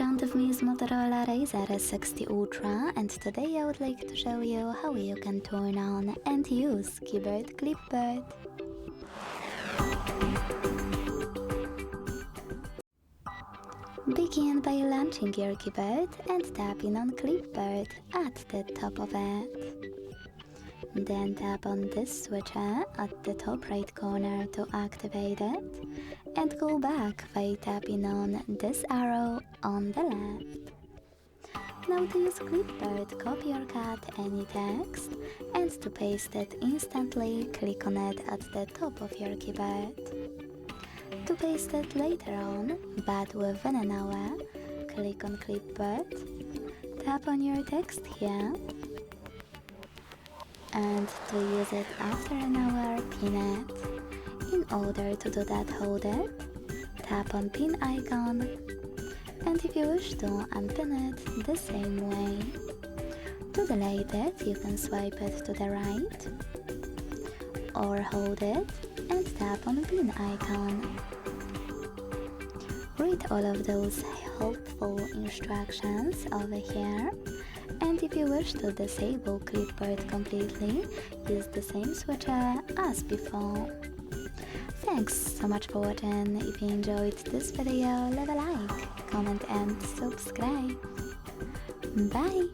front of me is Motorola Razr 60 Ultra, and today I would like to show you how you can turn on and use keyboard Clipboard. Begin by launching your keyboard and tapping on Clipboard at the top of it. Then tap on this switcher at the top right corner to activate it, and go back by tapping on this arrow on the left. Now to use Clipboard, copy or cut any text, and to paste it instantly, click on it at the top of your keyboard. To paste it later on, but within an hour, click on Clipboard, tap on your text here, and to use it after an hour, pin it. In order to do that, hold it, tap on pin icon, and if you wish to unpin it the same way. To delete it, you can swipe it to the right, or hold it and tap on pin icon. Read all of those helpful instructions over here, and if you wish to disable Clipboard completely, use the same switcher as before. Thanks so much for watching. If you enjoyed this video, leave a like, comment and subscribe. Bye!